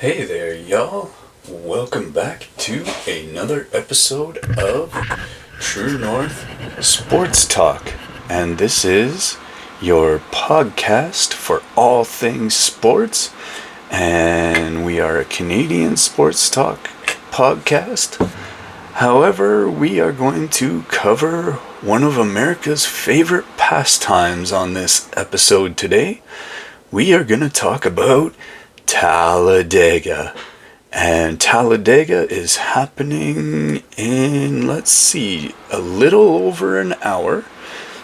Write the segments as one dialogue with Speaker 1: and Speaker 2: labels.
Speaker 1: Hey there, y'all. Welcome back to another episode of True North Sports Talk. And this is your podcast for all things sports. And we are a Canadian sports talk podcast. However, we are going to cover one of America's favorite pastimes on this episode today. We are going to talk about Talladega. And Talladega is happening in, a little over an hour.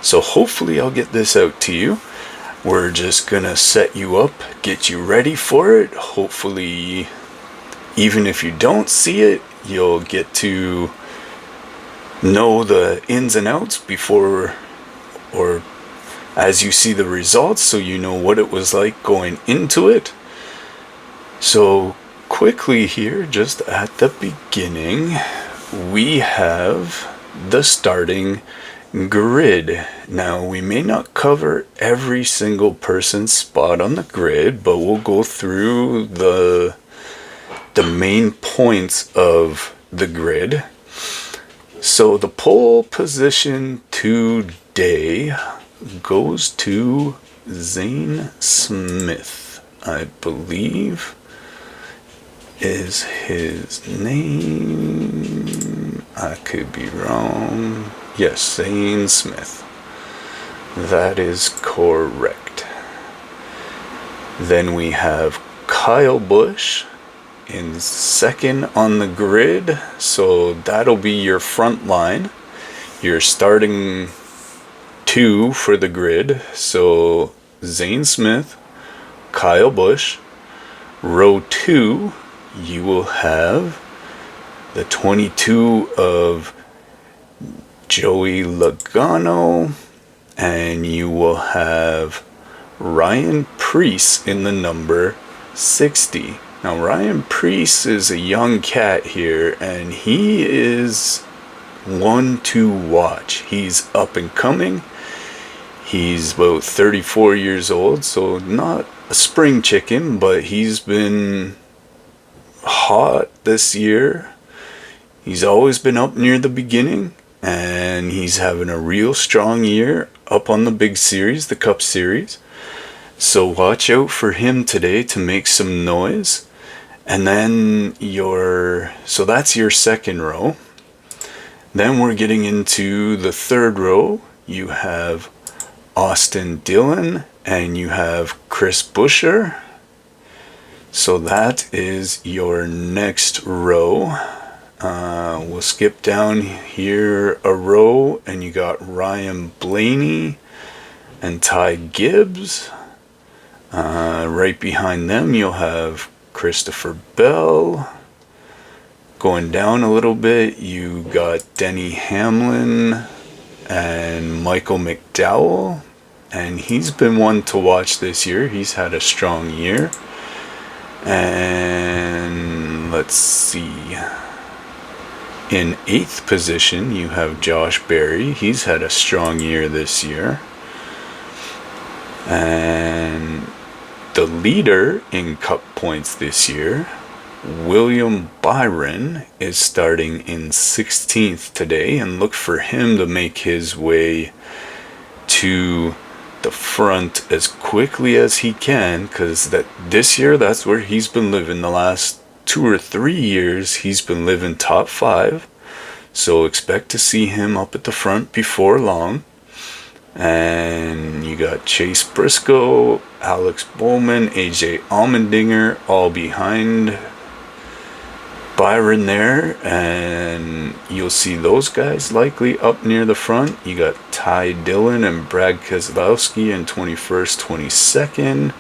Speaker 1: So hopefully I'll get this out to you. We're just going to set you up, get you ready for it. Hopefully, even if you don't see it, you'll get to know the ins and outs before or as you see the results, so you know what it was like going into it. So quickly here, just at the beginning, we have the starting grid. Now, we may not cover every single person's spot on the grid, but we'll go through the main points of the grid. So the pole position today goes to Zane Smith, I believe is his name. I could be wrong. Yes, Zane Smith. That is correct. Then we have Kyle Busch in second on the grid. So that'll be your front line. You're starting two for the grid. So Zane Smith, Kyle Busch. Row 2, you will have the 22 of Joey Logano, and you will have Ryan Preece in the number 60. Now, Ryan Preece is a young cat here, and he is one to watch. He's up and coming. He's about 34 years old, so not a spring chicken, but he's been hot this year. He's always been up near the beginning, and he's having a real strong year up on the big series, the Cup Series. So watch out for him today to make some noise. And then so that's your second row. Then we're getting into the third row. You have Austin Dillon and you have Chris Buescher. So that is your next row. We'll skip down here a row, and you got Ryan Blaney and Ty Gibbs. Right behind them you'll have Christopher Bell. Going down a little bit, you got Denny Hamlin and Michael McDowell. And he's been one to watch this year. He's had a strong year. And let's see. In 8th position, you have Josh Berry. He's had a strong year this year. And the leader in Cup points this year, William Byron, is starting in 16th today. And look for him to make his way to the front as quickly as he can, because this year that's where he's been living. The last 2 or 3 years he's been living top 5, so expect to see him up at the front before long. And you got Chase Briscoe, Alex Bowman, AJ Allmendinger all behind Byron there, and you'll see those guys likely up near the front. You got Ty Dillon and Brad Keselowski in 21st, 22nd.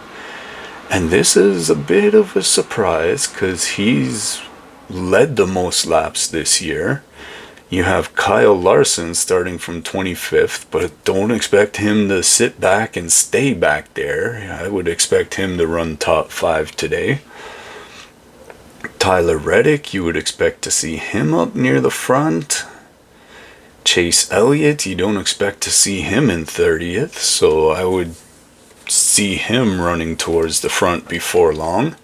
Speaker 1: And this is a bit of a surprise because he's led the most laps this year. You have Kyle Larson starting from 25th, but don't expect him to sit back and stay back there. I would expect him to run top 5 today. Tyler Reddick, you would expect to see him up near the front. Chase Elliott, you don't expect to see him in 30th, so I would see him running towards the front before long.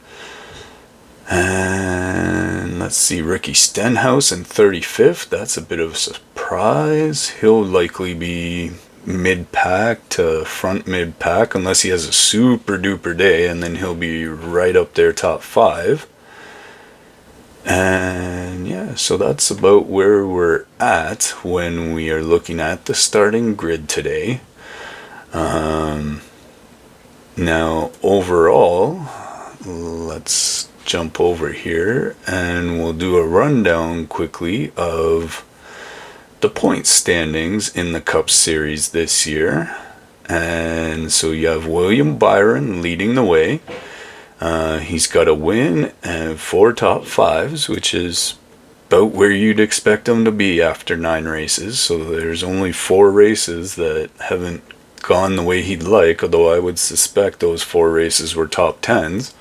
Speaker 1: And let's see, Ricky Stenhouse in 35th. That's a bit of a surprise. He'll likely be mid-pack to front mid-pack unless he has a super duper day, and then he'll be right up there top 5. And yeah, so that's about where we're at when we are looking at the starting grid today. Now overall, let's jump over here and we'll do a rundown quickly of the point standings in the Cup Series this year. And so you have William Byron leading the way. He's got a win and 4 top 5s, which is about where you'd expect him to be after 9 races. So there's only 4 races that haven't gone the way he'd like, although I would suspect those 4 races were top 10s.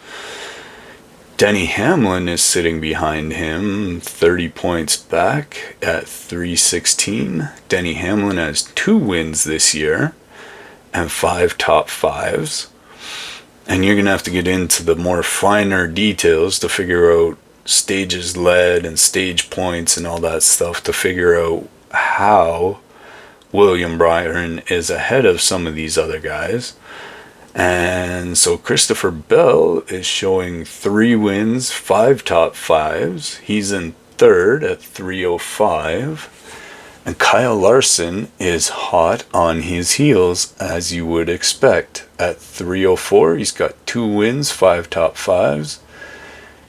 Speaker 1: Denny Hamlin is sitting behind him, 30 points back at 316. Denny Hamlin has 2 wins this year and 5 top 5s. And you're going to have to get into the more finer details to figure out stages led and stage points and all that stuff to figure out how William Byron is ahead of some of these other guys. And so Christopher Bell is showing 3 wins, 5 top 5s. He's in 3rd at 305. And Kyle Larson is hot on his heels, as you would expect. At 304, he's got 2 wins, 5 top 5s.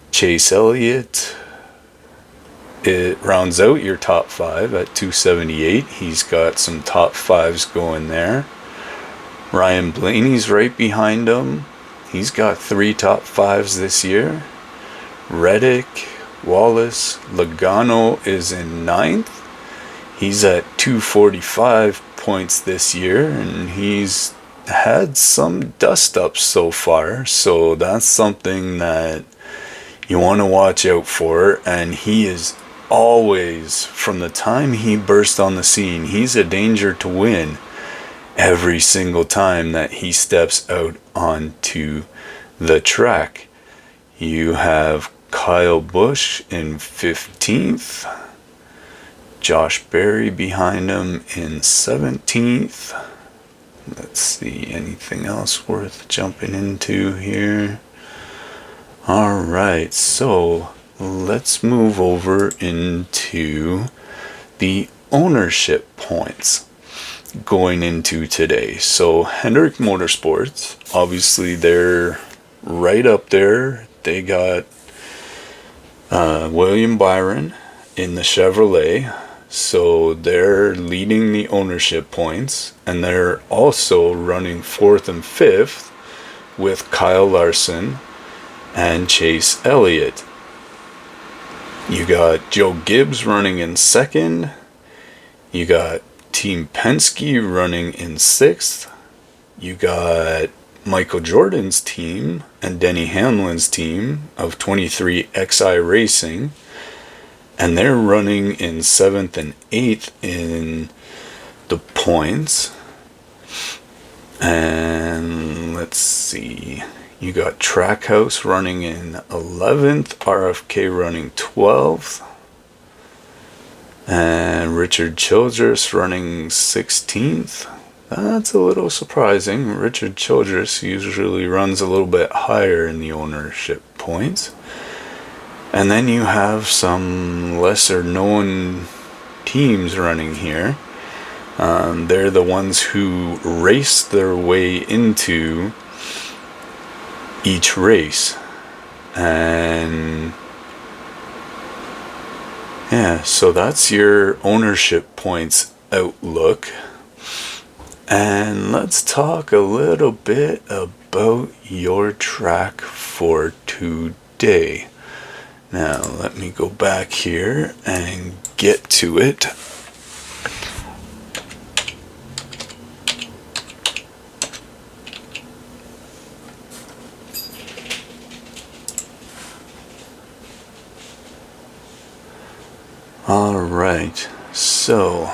Speaker 1: Chase Elliott, it rounds out your top 5 at 278. He's got some top 5s going there. Ryan Blaney's right behind him. He's got 3 top 5s this year. Reddick, Wallace, Logano is in 9th. He's at 245 points this year, and he's had some dust-ups so far, so that's something that you want to watch out for. And he is always, from the time he burst on the scene, he's a danger to win every single time that he steps out onto the track. You have Kyle Busch in 15th. Josh Berry behind him in 17th. Let's see, anything else worth jumping into here? Alright, so let's move over into the ownership points going into today. So Hendrick Motorsports, obviously they're right up there. They got William Byron in the Chevrolet. So they're leading the ownership points, and they're also running 4th and 5th with Kyle Larson and Chase Elliott. You got Joe Gibbs running in 2nd. You got Team Penske running in 6th. You got Michael Jordan's team and Denny Hamlin's team of 23XI Racing. And they're running in 7th and 8th in the points. And let's see. You got Trackhouse running in 11th. RFK running 12th. And Richard Childress running 16th. That's a little surprising. Richard Childress usually runs a little bit higher in the ownership points. And then you have some lesser known teams running here. They're the ones who race their way into each race. And yeah, so that's your ownership points outlook. And let's talk a little bit about your track for today. Now, let me go back here and get to it. Alright, so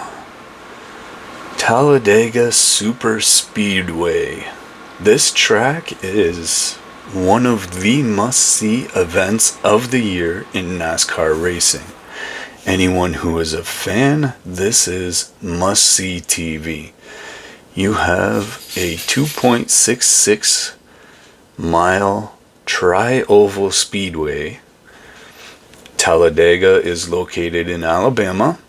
Speaker 1: Talladega Super Speedway. This track is one of the must-see events of the year in NASCAR racing. Anyone who is a fan, this is must-see TV. You have a 2.66 mile tri-oval speedway. Talladega is located in Alabama,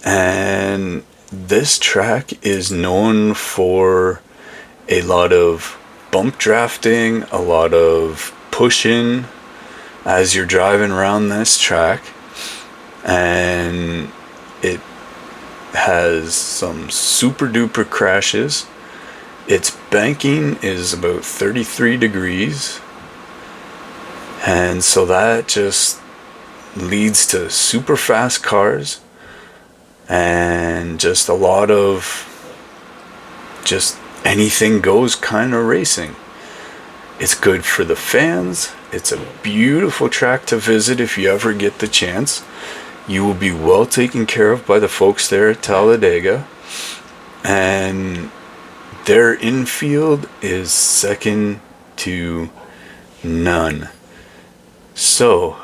Speaker 1: and this track is known for a lot of bump drafting, a lot of pushing as you're driving around this track, and it has some super duper crashes. Its banking is about 33 degrees, and so that just leads to super fast cars and just a lot of just anything goes kind of racing. It's good for the fans. It's a beautiful track to visit if you ever get the chance. You will be well taken care of by the folks there at Talladega, and their infield is second to none. So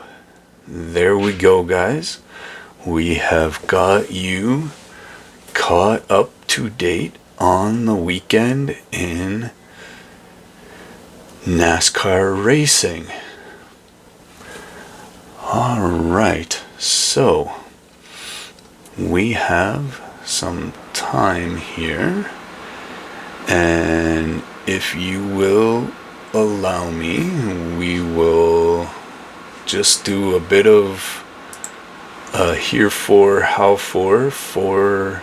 Speaker 1: there we go, guys. We have got you caught up to date on the weekend in NASCAR racing. Alright, so we have some time here, and if you will allow me, we will just do a bit of here for how for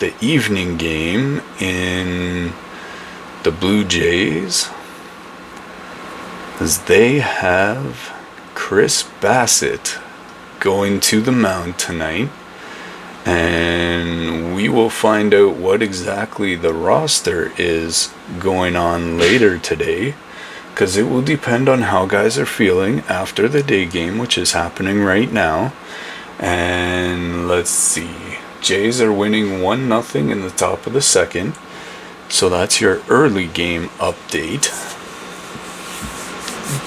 Speaker 1: the evening game in the Blue Jays, as they have Chris Bassett going to the mound tonight, and we will find out what exactly the roster is going on later today, because it will depend on how guys are feeling after the day game, which is happening right now. And let's see, Jays are winning 1-0 in the top of the second, so that's your early game update.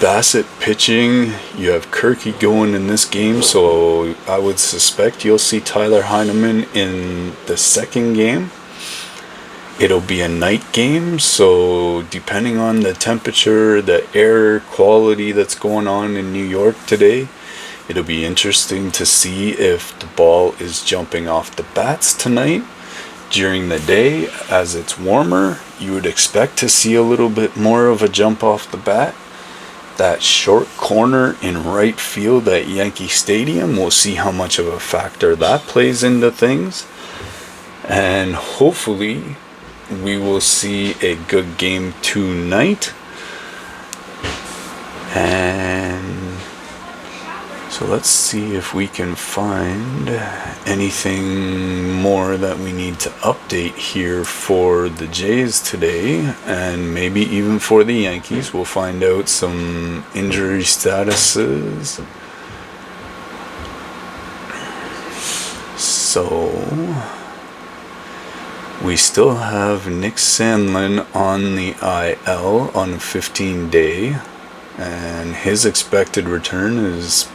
Speaker 1: Bassett pitching, you have Kirky going in this game, so I would suspect you'll see Tyler Heineman in the second game. It'll be a night game, so depending on the temperature, the air quality that's going on in New York today, it'll be interesting to see if the ball is jumping off the bats tonight. During the day, as it's warmer, you would expect to see a little bit more of a jump off the bat. That short corner in right field at Yankee Stadium, we'll see how much of a factor that plays into things. And hopefully we will see a good game tonight. And so let's see if we can find anything more that we need to update here for the Jays today, and maybe even for the Yankees. We'll find out some injury statuses. So we still have Nick Sandlin on the IL on a 15-day, and his expected return is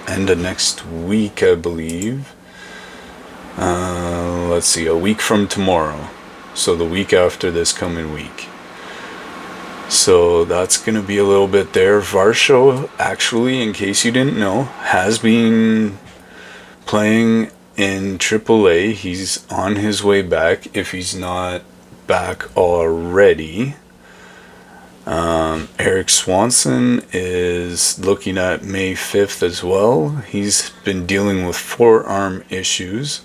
Speaker 1: end of next week, I believe. Let's see, a week from tomorrow. So the week after this coming week. So that's going to be a little bit there. Varsho, actually, in case you didn't know, has been playing in AAA. He's on his way back, if he's not back already. Eric Swanson is looking at May 5th as well. He's been dealing with forearm issues.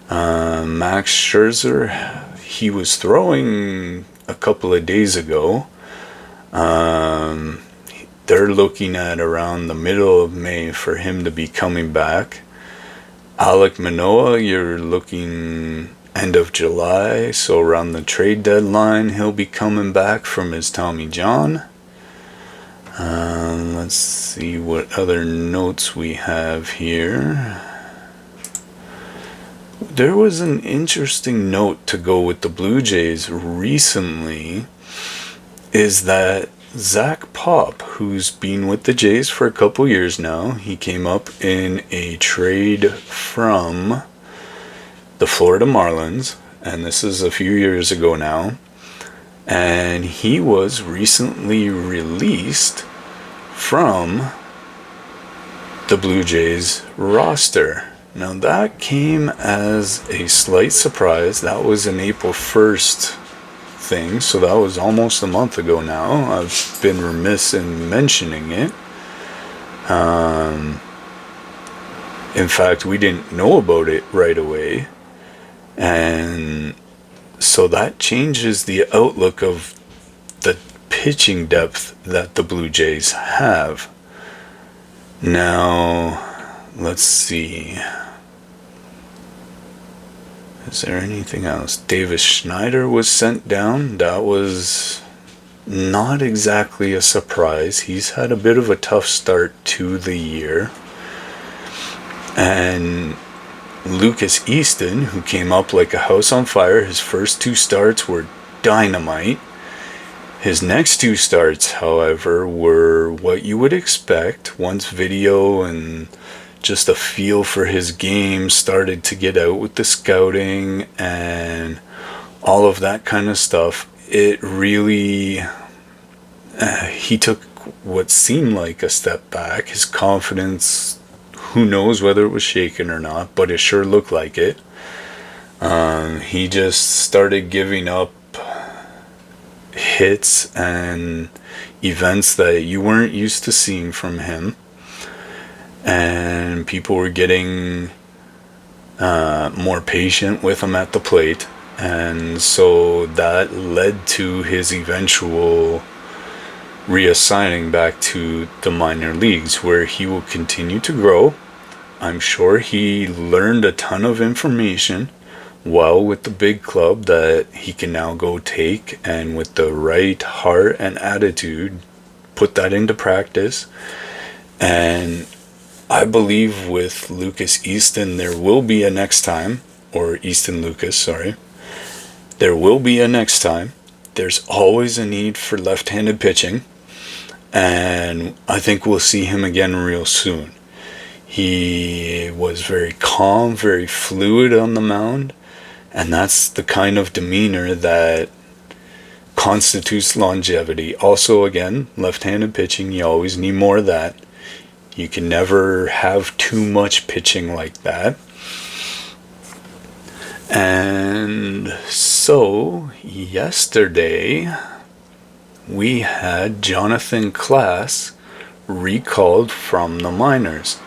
Speaker 1: Max Scherzer, he was throwing a couple of days ago. They're looking at around the middle of May for him to be coming back. Alek Manoah, you're looking end of July, so around the trade deadline he'll be coming back from his Tommy John. Let's see what other notes we have here. There was an interesting note to go with the Blue Jays recently, is that Zach Pop, who's been with the Jays for a couple years now. He came up in a trade from the Florida Marlins, and this is a few years ago now. And he was recently released from the Blue Jays roster. Now that came as a slight surprise. That was an April 1st thing, so that was almost a month ago now. I've been remiss in mentioning it. In fact, we didn't know about it right away. And so that changes the outlook of the pitching depth that the Blue Jays have. Now, let's see. Is there anything else? Davis Schneider was sent down. That was not exactly a surprise. He's had a bit of a tough start to the year. And Lucas Easton, who came up like a house on fire, his first 2 starts were dynamite. His next 2 starts, however, were what you would expect once video and just a feel for his game started to get out with the scouting and all of that kind of stuff. It really, he took what seemed like a step back. His confidence, who knows whether it was shaken or not, but it sure looked like it. He just started giving up hits and events that you weren't used to seeing from him, and people were getting more patient with him at the plate, and so that led to his eventual reassigning back to the minor leagues, where he will continue to grow. I'm sure he learned a ton of information while with the big club that he can now go take, and with the right heart and attitude put that into practice. And I believe with Lucas Easton there will be a next time, or Easton Lucas, sorry. There will be a next time. There's always a need for left-handed pitching, and I think we'll see him again real soon. He was very calm, very fluid on the mound, and that's the kind of demeanor that constitutes longevity. Also, again, left-handed pitching, you always need more of that. You can never have too much pitching like that. And so, yesterday, we had Jonathan Klass recalled from the minors.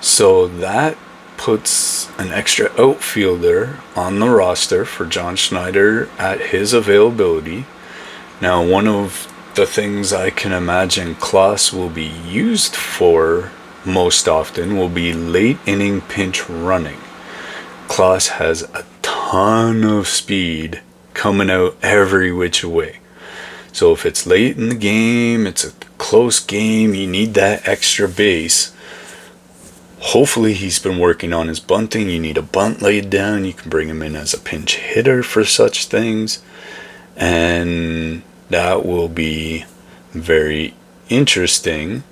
Speaker 1: So that puts an extra outfielder on the roster for John Schneider at his availability. Now, one of the things I can imagine Klaas will be used for most often will be late inning pinch running. Klaas has a ton of speed coming out every which way. So if it's late in the game, it's a close game, you need that extra base. Hopefully he's been working on his bunting. You need a bunt laid down. You can bring him in as a pinch hitter for such things. And that will be very interesting.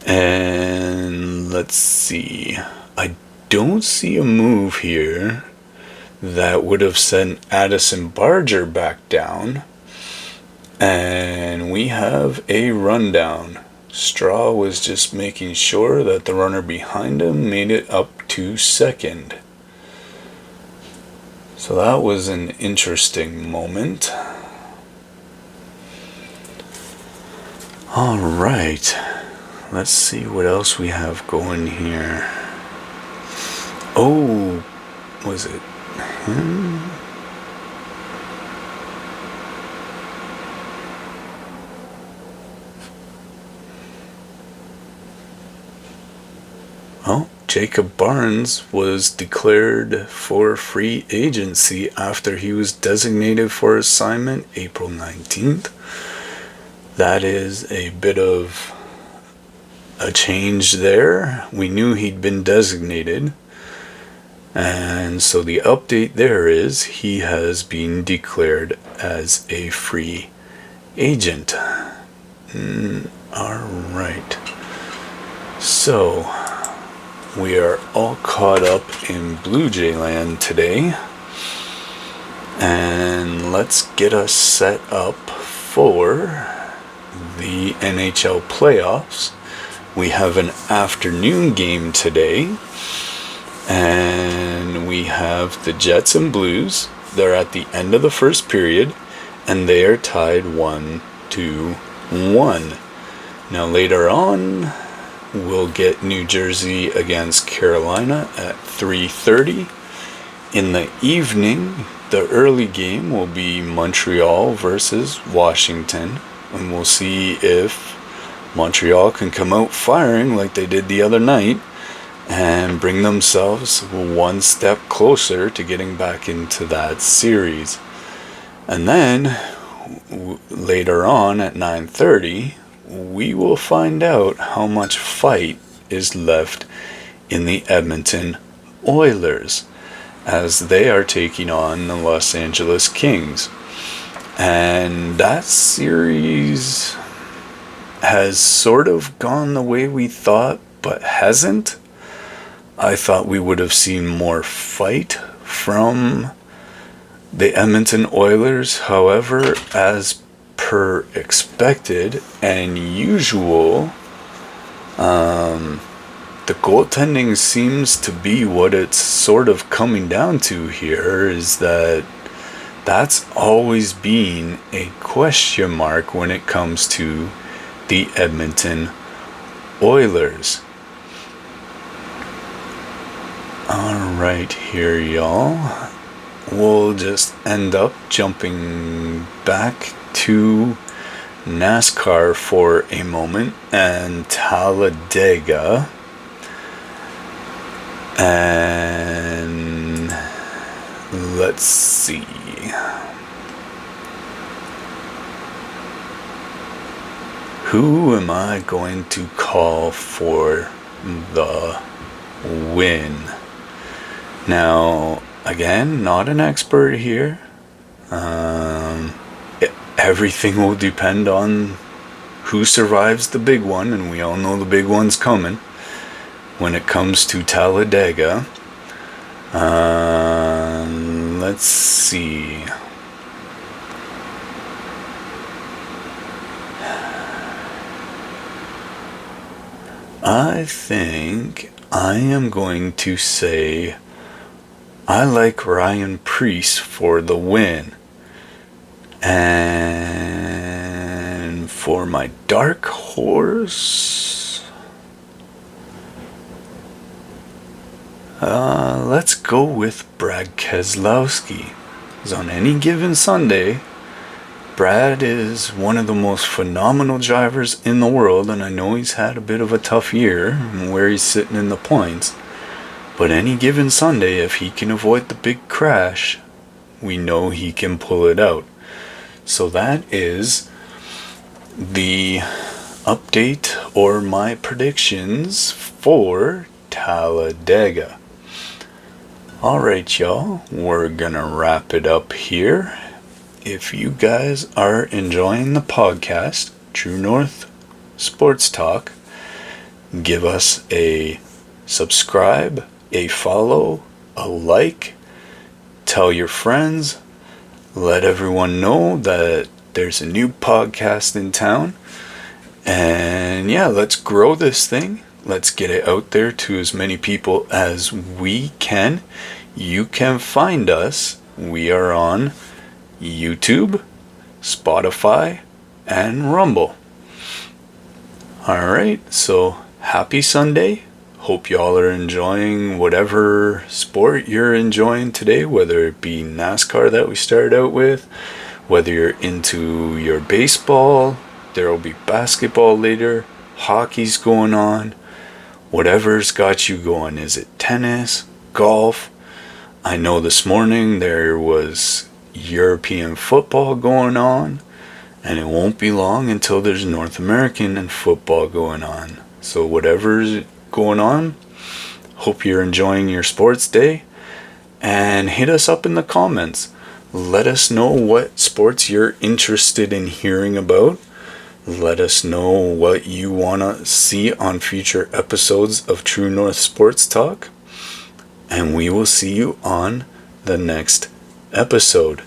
Speaker 1: And let's see. I don't see a move here that would have sent Addison Barger back down. And we have a rundown. Straw was just making sure that the runner behind him made it up to second. So that was an interesting moment. Alright, let's see what else we have going here. Oh, was it him? Oh, Jacob Barnes was declared for free agency after he was designated for assignment April 19th. That is a bit of a change there. We knew he'd been designated. And so the update there is he has been declared as a free agent. All right. So, we are all caught up in Blue Jay land today. And let's get us set up for the NHL playoffs. We have an afternoon game today. And we have the Jets and Blues. They're at the end of the first period. And they are tied 1-1. Now later on, we'll get New Jersey against Carolina at 3:30. In the evening, the early game will be Montreal versus Washington. And we'll see if Montreal can come out firing like they did the other night and bring themselves one step closer to getting back into that series. And then later on at 9:30, we will find out how much fight is left in the Edmonton Oilers as they are taking on the Los Angeles Kings. And that series has sort of gone the way we thought, but hasn't. I thought we would have seen more fight from the Edmonton Oilers. However, as per expected and usual, the goaltending seems to be what it's sort of coming down to here, is that's always been a question mark when it comes to the Edmonton Oilers. Alright here, y'all. We'll just end up jumping back to NASCAR for a moment and Talladega. And let's see. Who am I going to call for the win? Now, again, not an expert here. Everything will depend on who survives the big one, and we all know the big one's coming when it comes to Talladega. Let's see. I think I am going to say I like Ryan Preece for the win. And for my dark horse, let's go with Brad Keselowski. Because on any given Sunday, Brad is one of the most phenomenal drivers in the world, and I know he's had a bit of a tough year where he's sitting in the points. But any given Sunday, if he can avoid the big crash, we know he can pull it out. So that is the update or my predictions for Talladega. Alright, y'all, we're gonna wrap it up here. If you guys are enjoying the podcast, True North Sports Talk, give us a subscribe, a follow, a like, tell your friends, let everyone know that there's a new podcast in town. And yeah, let's grow this thing. Let's get it out there to as many people as we can. You can find us. We are on YouTube, Spotify, and Rumble. Alright, so happy Sunday. Hope y'all are enjoying whatever sport you're enjoying today, whether it be NASCAR that we started out with, whether you're into your baseball, there will be basketball later, hockey's going on, whatever's got you going. Is it tennis, golf? I know this morning there was European football going on, and it won't be long until there's North American football going on. So whatever's going on, hope you're enjoying your sports day, and hit us up in the comments. Let us know what sports you're interested in hearing about, Let us know what you want to see on future episodes of True North Sports Talk. And we will see you on the next episode.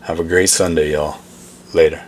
Speaker 1: Have a great Sunday, y'all. Later.